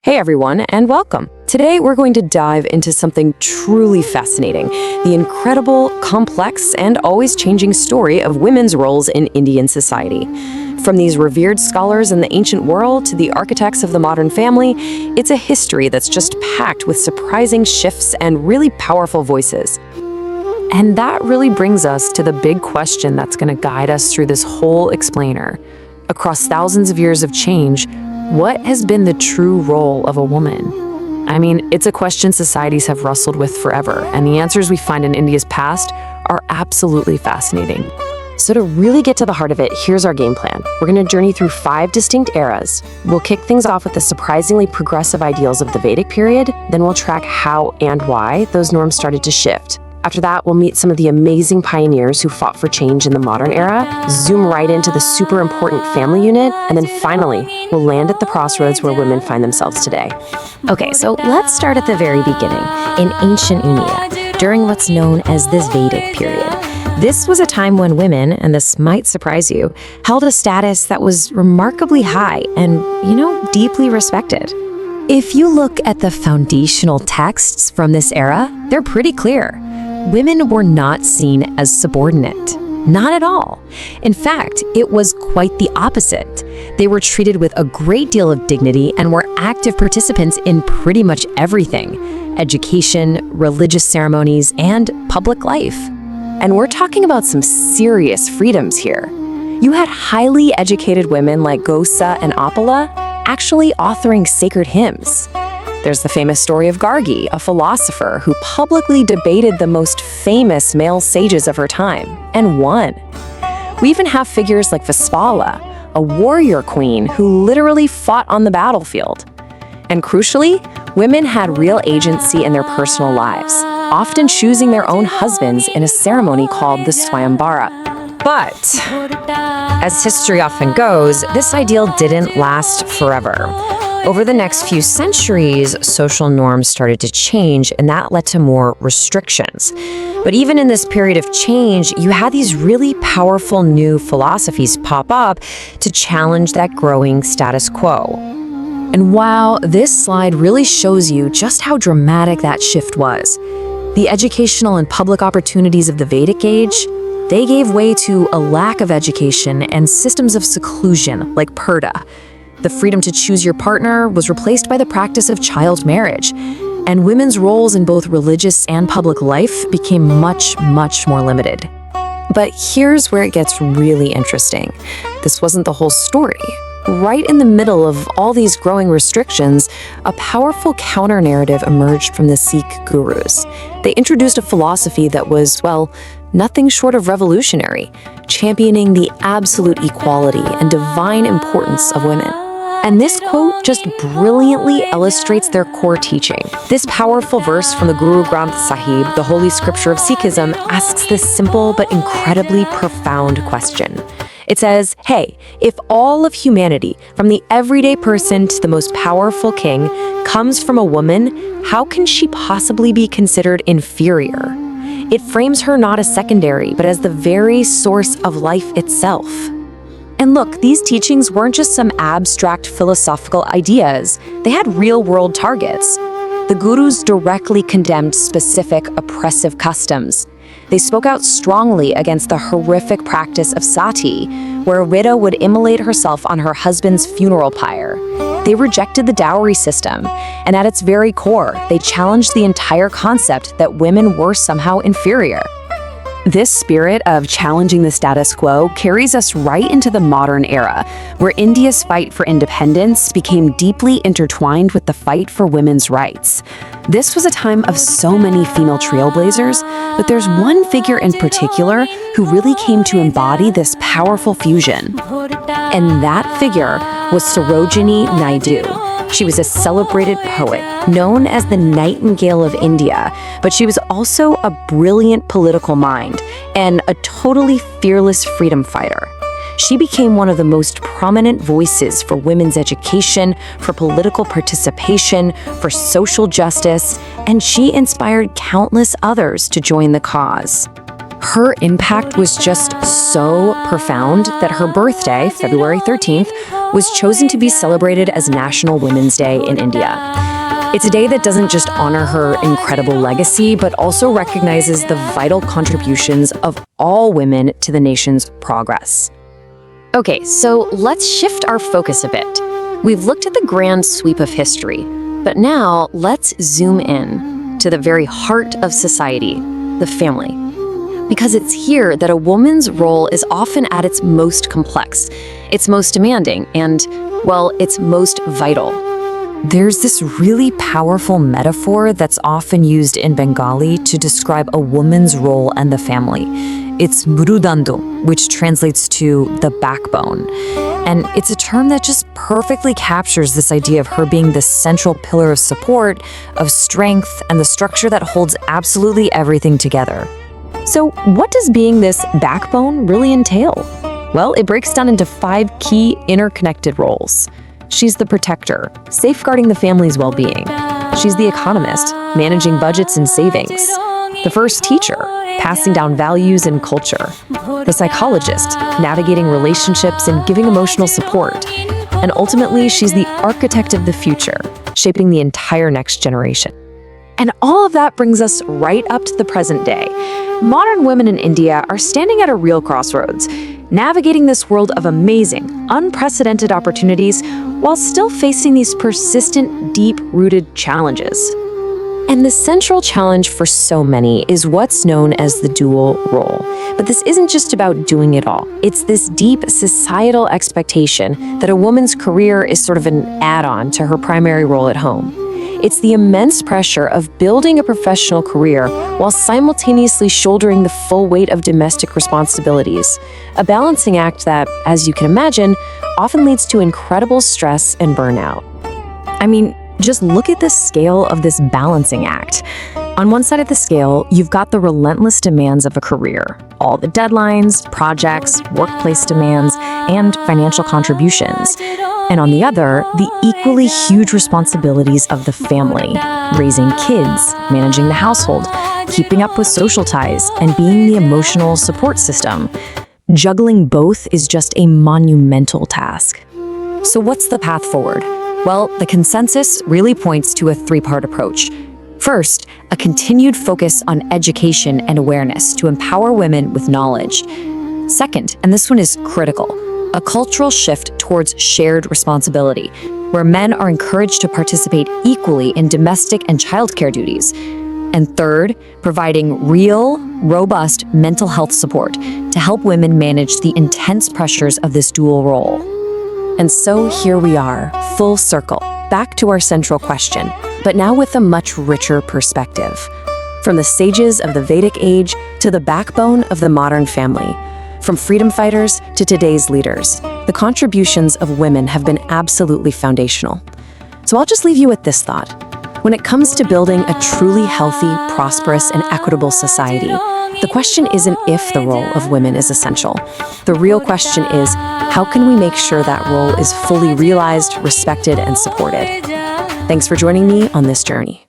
Hey everyone, and welcome. Today we're going to dive into something truly fascinating, the incredible, complex, and always changing story of women's roles in Indian society. From these revered scholars in the ancient world to the architects of the modern family, it's a history that's just packed with surprising shifts and really powerful voices. And that really brings us to the big question that's going to guide us through this whole explainer. Across thousands of years of change, what has been the true role of a woman? I mean, it's a question societies have wrestled with forever, and the answers we find in India's past are absolutely fascinating. So to really get to the heart of it, here's our game plan. We're going to journey through 5 distinct eras. We'll kick things off with the surprisingly progressive ideals of the Vedic period, then we'll track how and why those norms started to shift. After that, we'll meet some of the amazing pioneers who fought for change in the modern era, zoom right into the super important family unit, and then finally, we'll land at the crossroads where women find themselves today. Okay, so let's start at the very beginning, in ancient India, during what's known as the Vedic period. This was a time when women, and this might surprise you, held a status that was remarkably high and, deeply respected. If you look at the foundational texts from this era, they're pretty clear. Women were not seen as subordinate. Not at all. In fact, it was quite the opposite. They were treated with a great deal of dignity and were active participants in pretty much everything: education, religious ceremonies, and public life. And we're talking about some serious freedoms here. You had highly educated women like Gosa and Apala actually authoring sacred hymns. There's the famous story of Gargi, a philosopher who publicly debated the most famous male sages of her time, and won. We even have figures like Vispala, a warrior queen who literally fought on the battlefield. And crucially, women had real agency in their personal lives, often choosing their own husbands in a ceremony called the Swayambara. But, as history often goes, this ideal didn't last forever. Over the next few centuries, social norms started to change, and that led to more restrictions. But even in this period of change, you had these really powerful new philosophies pop up to challenge that growing status quo. And wow, this slide really shows you just how dramatic that shift was. The educational and public opportunities of the Vedic age, they gave way to a lack of education and systems of seclusion like purdah. The freedom to choose your partner was replaced by the practice of child marriage, and women's roles in both religious and public life became much, much more limited. But here's where it gets really interesting. This wasn't the whole story. Right in the middle of all these growing restrictions, a powerful counter-narrative emerged from the Sikh gurus. They introduced a philosophy that was, nothing short of revolutionary, championing the absolute equality and divine importance of women. And this quote just brilliantly illustrates their core teaching. This powerful verse from the Guru Granth Sahib, the holy scripture of Sikhism, asks this simple but incredibly profound question. It says, hey, if all of humanity, from the everyday person to the most powerful king, comes from a woman, how can she possibly be considered inferior? It frames her not as secondary, but as the very source of life itself. And look, these teachings weren't just some abstract philosophical ideas. They had real-world targets. The gurus directly condemned specific oppressive customs. They spoke out strongly against the horrific practice of sati, where a widow would immolate herself on her husband's funeral pyre. They rejected the dowry system, and at its very core, they challenged the entire concept that women were somehow inferior. This spirit of challenging the status quo carries us right into the modern era, where India's fight for independence became deeply intertwined with the fight for women's rights. This was a time of so many female trailblazers, but there's one figure in particular who really came to embody this powerful fusion. And that figure was Sarojini Naidu. She was a celebrated poet, known as the Nightingale of India, but she was also a brilliant political mind and a totally fearless freedom fighter. She became one of the most prominent voices for women's education, for political participation, for social justice, and she inspired countless others to join the cause. Her impact was just so profound that her birthday, February 13th, was chosen to be celebrated as National Women's Day in India. It's a day that doesn't just honor her incredible legacy, but also recognizes the vital contributions of all women to the nation's progress. Okay, so let's shift our focus a bit. We've looked at the grand sweep of history, but now let's zoom in to the very heart of society, the family. Because it's here that a woman's role is often at its most complex, its most demanding, and, well, its most vital. There's this really powerful metaphor that's often used in Bengali to describe a woman's role and the family. It's Murudando, which translates to the backbone. And it's a term that just perfectly captures this idea of her being the central pillar of support, of strength, and the structure that holds absolutely everything together. So what does being this backbone really entail? Well, it breaks down into 5 key interconnected roles. She's the protector, safeguarding the family's well-being. She's the economist, managing budgets and savings. The first teacher, passing down values and culture. The psychologist, navigating relationships and giving emotional support. And ultimately, she's the architect of the future, shaping the entire next generation. And all of that brings us right up to the present day. Modern women in India are standing at a real crossroads, navigating this world of amazing, unprecedented opportunities while still facing these persistent, deep-rooted challenges. And the central challenge for so many is what's known as the dual role. But this isn't just about doing it all. It's this deep societal expectation that a woman's career is sort of an add-on to her primary role at home. It's the immense pressure of building a professional career while simultaneously shouldering the full weight of domestic responsibilities, a balancing act that, as you can imagine, often leads to incredible stress and burnout. I mean, just look at the scale of this balancing act. On one side of the scale, you've got the relentless demands of a career, all the deadlines, projects, workplace demands, and financial contributions. And on the other, the equally huge responsibilities of the family, raising kids, managing the household, keeping up with social ties, and being the emotional support system. Juggling both is just a monumental task. So what's the path forward? Well, the consensus really points to a 3-part approach. First, a continued focus on education and awareness to empower women with knowledge. Second, and this one is critical, a cultural shift towards shared responsibility, where men are encouraged to participate equally in domestic and childcare duties. And third, providing real, robust mental health support to help women manage the intense pressures of this dual role. And so here we are, full circle, back to our central question, but now with a much richer perspective. From the sages of the Vedic age to the backbone of the modern family, from freedom fighters to today's leaders, the contributions of women have been absolutely foundational. So I'll just leave you with this thought. When it comes to building a truly healthy, prosperous, and equitable society, the question isn't if the role of women is essential. The real question is, how can we make sure that role is fully realized, respected, and supported? Thanks for joining me on this journey.